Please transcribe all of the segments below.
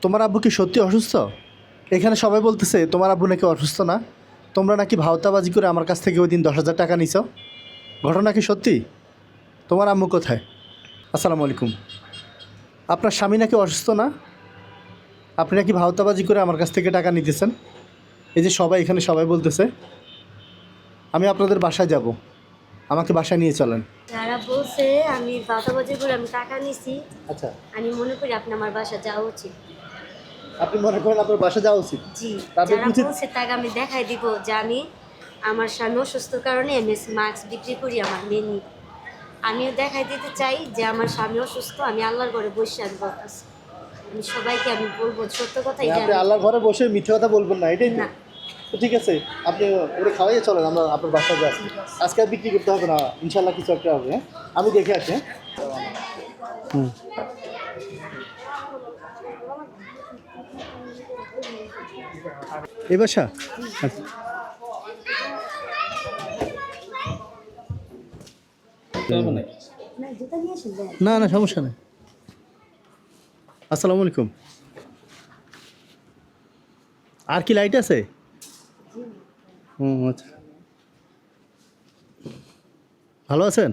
তোমার আব্বু কি সত্যি অসুস্থ? এখানে সবাই বলতেছে তোমার আব্বু নাকি অসুস্থ না। তোমরা নাকি ভাওতাবাজি করে আমার কাছ থেকে ওই দিন 10,000 টাকা নিছো। ঘটনা কি সত্যি? তোমার আম্মু কোথায়? আসসালামু আলাইকুম। আপনার স্বামী নাকি অসুস্থ না? আপনি নাকি ভাওতাবাজি করে আমার কাছ থেকে টাকা নিতেছেন। এই যে সবাই এখানে সবাই বলতেছে। আমি আপনাদের বাসায় যাব, আমাকে বাসায় নিয়ে চলেন। যারা বলছে আমি বাজাবাজি করে আমি টাকা নিছি, আচ্ছা, আমি মনে করি আপনি আমার বাসা যাওয়া উচিত। আপনি মনে করেন আপনার বাসা যাওয়া উচিত? জি, তাদের যারা উচিত। বলছে তাকে আমি দেখাই দিব যে আমি আমার স্বামী অসুস্থর কারণে আমি মাস্ক বিক্রি করি আমার মেনি। আমিও দেখাই দিতে চাই যে আমার স্বামী অসুস্থ, আমি আল্লাহর ঘরে বসে আমি বলতেছি। আমি সবাইকে আমি বলবো সত্য কথাই যে আপনি আল্লাহর ঘরে বসে মিথ্যে কথা বলবেন না, এটাই তো? না। তো ঠিক আছে, আপনি ওটা খাওয়াইয়ে চলেন, আমরা আপনার বাসায় যাই। আজকে আর বিক্রি করতে হবে না, ইনশাল্লাহ কিছু একটা হবে। হ্যাঁ, আমি দেখে আসি। হ্যাঁ? হুম। এই বাসা? আচ্ছা। না, জুতা নিয়ে আসেন দেন। না না, সমস্যা নেই। আসসালামু আলাইকুম। আর কি লাইট আছে? হুম, আচ্ছা। ভালো আছেন?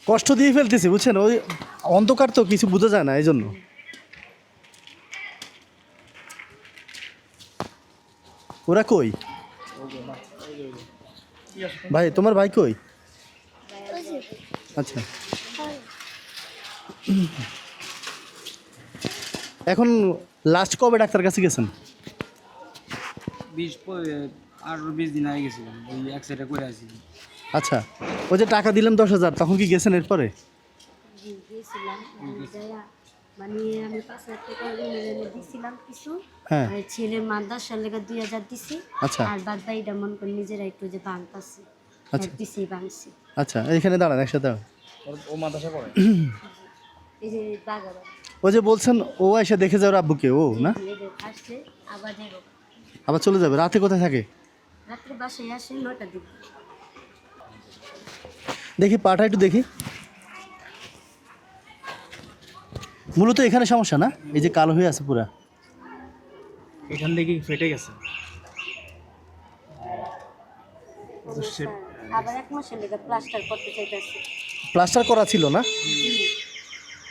কষ্ট দিয়ে ফেলতেছি বুঝছেন, ওই অন্ধকার তো কিছু বোঝা যায় না, এই জন্য। ওরা কই? ভাই তোমার ভাই কই? আচ্ছা, এখন লাস্ট কবে ডাক্তার কাছে গেছেন? 20 দিন আগে গেছিলাম, ওই অ্যাক্সিডেন্ট করে আসছিলাম। আচ্ছা, ওই যে টাকা দিলাম 10,000, তখন কি গেছেন এরপরে? জি, গিয়েছিলাম। মানে আমি 5,000 টাকা ঋণে দিয়েছিলাম কিছু। হ্যাঁ। আর ছেলের মাদ্রাসার লেগে 2,000 দিছি। আচ্ছা আর বাদ বাকিটা মন করে নিজেরা একটু যে ভাঙতাছি, আচ্ছা দিছি ভাঙছি। আচ্ছা, এইখানে দাঁড়ান, একসাথে দাঁড়ান। ও মাদ্রাসা পড়ে। এই যে বাগাবা ওই যে বলছেন ও এসে দেখে যাওয়ার আব্বুকে, ও না? আসছে আবার যাইব। আবার চলে যাবে? রাতে কোথায় থাকে? রাত্রে বাসায় আসে 9টার দিকে। দেখি পাটা একটু দেখি। মূলত এখানে সমস্যা না, এই যে কালো হয়ে আছে পুরা। এখান থেকে ফেটে গেছে। আবার 1 মাসের লেগে প্লাস্টার করতে চাইতেছে। প্লাস্টার করা ছিল না?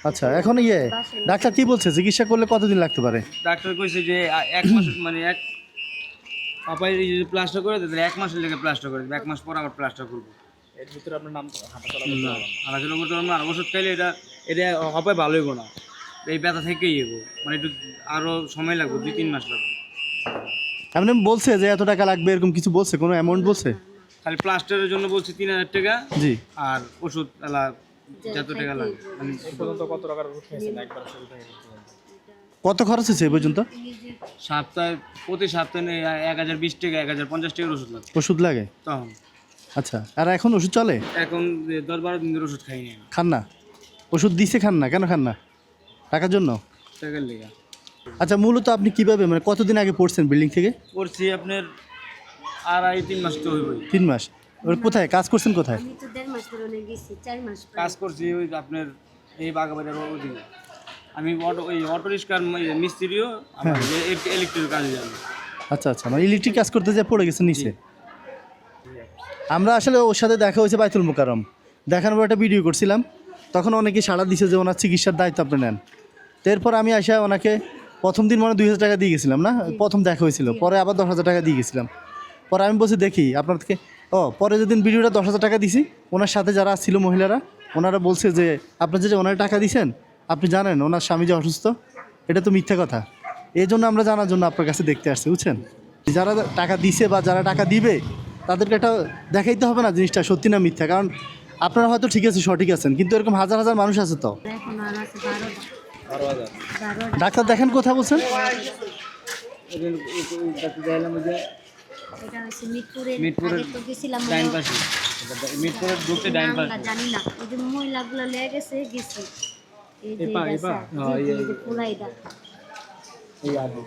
আচ্ছা, এখন ডাক্তার কি বলছে চিকিৎসা করলে কতদিন লাগতে পারে? ডাক্তার কইছে যে 1 মাস মানে এক পাপাই যদি প্লাস্টার করে দেয় 1 মাসের লেগে প্লাস্টার করে দেবে, 1 মাস পর আবার প্লাস্টার করবো। এর ভিতরে আপনার নাম হাঁটাচলা করতে পারবো না। আর ওষুধ খাইলে এটা এটা হবে ভালো হইব না, এই ব্যথা থেকেই এগো মানে একটু আরো সময় লাগবে, 2-3 মাস লাগবে। এমনি বলছে যে এত টাকা লাগবে, এরকম কিছু বলছে? কোনো অ্যামাউন্ট বলছে? খালি প্লাস্টারের জন্য বলছে 3,000 টাকা। জি। আর ওষুধ এলা যত টাকা লাগে মানে কত টাকার ওষুধ খেয়েছেন একবার শুরু থেকে? কত খরচ হয়েছে এই পর্যন্ত? সপ্তাহে প্রতি সপ্তাহে 1,020 টাকা 1,050 টাকার ওষুধ লাগে ওষুধ লাগে? তখন। আচ্ছা, আর এখন ওষুধ চলে? এখন 10-12 দিন ধরে ওষুধ খাইনি আমি। খান না? ওষুধ দিছে খান না কেন? খান না টাকার জন্য? টাকার লেগে আচ্ছা, মূলত আপনি কিভাবে, মানে কতদিন আগে পড়ছেন বিল্ডিং থেকে? করছি আপনার 2.5-3 মাস তো হইবই। 3 মাস? ওর কোথায় কাজ করছেন, কোথায়? আমি তো 1.5 মাস ধরে অনেক গেছি, 4 মাস কাজ করছি ওই আপনার এই বাগাবাড়ির ওদিকে। আমি অটো রিক্সার মিস্ত্রিও আমার ইলেকট্রিক কাজে যাবে। আচ্ছা আচ্ছা, মানে ইলেকট্রিক কাজ করতে যা পড়ে গেছেন নিচে। আমরা আসলে ওর সাথে দেখা হয়েছে বাইতুল মোকাররম, দেখানোর পর একটা ভিডিও করছিলাম, তখন অনেকে সাড়া দিছে যে ওনার চিকিৎসার দায়িত্ব আপনি নেন। তো এরপর আমি আসা ওনাকে প্রথম দিন মানে 2,000 টাকা দিয়ে গেছিলাম না, প্রথম দেখা হয়েছিল, পরে আবার 10,000 টাকা দিয়ে গেছিলাম। পরে আমি বলছি দেখি আপনার থেকে, পরে যেদিন ভিডিওটা 10,000 টাকা দিছি, ওনার সাথে যারা ছিল মহিলারা, ওনারা বলছে যে আপনি যে ওনার টাকা দিছেন, আপনি জানেন ওনার স্বামী যে অসুস্থ, এটা তো মিথ্যা কথা। এই জন্য আমরা জানার জন্য আপনার কাছে দেখতে আসছি, বুঝছেন? যারা টাকা দিছে বা যারা টাকা দিবে তাদেরকে একটা দেখাইতে হবে না জিনিসটা সত্যি না মিথ্যা, কারণ আপনারা হয়তো ঠিক আছে সঠিক আছেন, কিন্তু এরকম হাজার হাজার মানুষ আছে তো। এখন আর আছে 12টা। 12টা। ডাক্তার দেখেন কোথায় বলছেন? দেখালাম যে এটা হচ্ছে মিরপুরের। মিরপুরের আগে তো গেছিলাম ডাইন পাশে, মিরপুরের ঢুকতে ডাইন পাশে। আমরা জানি না, ওই যে মহিলাগুলো লেগে গেছে গেছি। এই যে এপা, এটা এপা? স্যার, জি, জি, এই যে পুরাইটা। এই আগে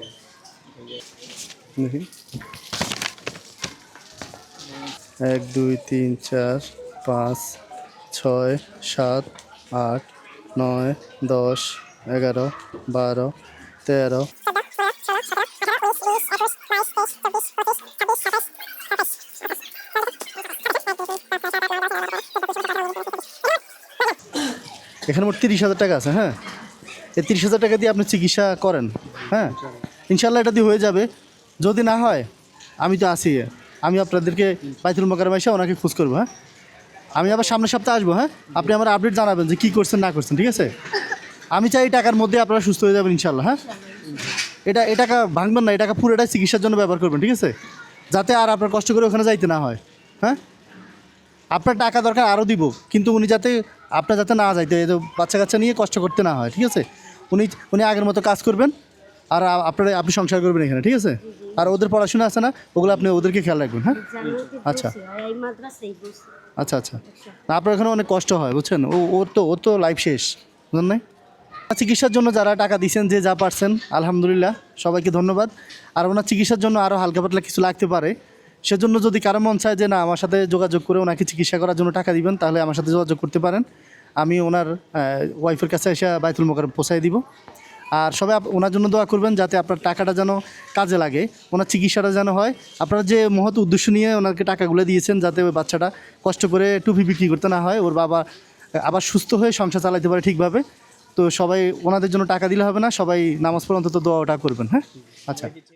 দেখি 1 2 3 4 5 6 7 8 9 10 11 12 13। এখানে মোট 30,000 টাকা আছে। হ্যাঁ, এই 30,000 টাকা দিয়ে আপনি চিকিৎসা করেন। হ্যাঁ, ইনশাল্লাহ এটা দিয়ে হয়ে যাবে। যদি না হয় আমি তো আছি, আমি আপনাদেরকে বাইতুল মোকাররমে এসে ওনাকে খোঁজ করবো। হ্যাঁ, আমি আবার সামনের সপ্তাহে আসবো। হ্যাঁ, আপনি আমার আপডেট জানাবেন যে কী করছেন না করছেন, ঠিক আছে? আমি চাই এই টাকার মধ্যে আপনারা সুস্থ হয়ে যাবেন ইনশাল্লাহ। হ্যাঁ, এই টাকা ভাঙবেন না, এই টাকা পুরোটাই চিকিৎসার জন্য ব্যবহার করবেন, ঠিক আছে? যাতে আর আপনার কষ্ট করে ওখানে যাইতে না হয়। হ্যাঁ, আপনার টাকা দরকার আরও দিব, কিন্তু উনি যাতে আপনার যাতে না যাইতে, এই যে বাচ্চা কাচ্চা নিয়ে কষ্ট করতে না হয়, ঠিক আছে? উনি আগের মতো কাজ করবেন, আর আপনি সংসার করবেন এখানে, ঠিক আছে? আর ওদের পড়াশোনা আছে না, ওগুলো আপনি ওদেরকে খেয়াল রাখবেন। হ্যাঁ, আচ্ছা এই মাদ্রাসায় বসে আচ্ছা আচ্ছা। না, আপনার এখানে অনেক কষ্ট হয় বুঝছেন, ওর তো লাইফ শেষ, বুঝলেন নাই? চিকিৎসার জন্য যারা টাকা দিয়েছেন, যে যা পারছেন, আলহামদুলিল্লাহ, সবাইকে ধন্যবাদ। আর ওনার চিকিৎসার জন্য আরও হালকা পাতলা কিছু লাগতে পারে, সেজন্য যদি কারো মন চায় যে না আমার সাথে যোগাযোগ করে ওনাকে চিকিৎসা করার জন্য টাকা দিবেন, তাহলে আমার সাথে যোগাযোগ করতে পারেন। আমি ওনার ওয়াইফের কাছে এসে বাইতুল মোকাররম পৌঁছায় দিব। আর সবাই ওনার জন্য দোয়া করবেন, যাতে আপনার টাকাটা যেন কাজে লাগে, ওনার চিকিৎসাটা যেন হয়। আপনারা যে মহৎ উদ্দেশ্য নিয়ে ওনাকে টাকাগুলো দিয়েছেন, যাতে ওই বাচ্চাটা কষ্ট করে টুপি বিক্রি করতে না হয়, ওর বাবা আবার সুস্থ হয়ে সংসার চালাতে পারে ঠিকভাবে। তো সবাই ওনাদের জন্য টাকা দিলে হবে না, সবাই নামাজ পড়ে অন্তত দোয়াটা করবেন। হ্যাঁ, আচ্ছা।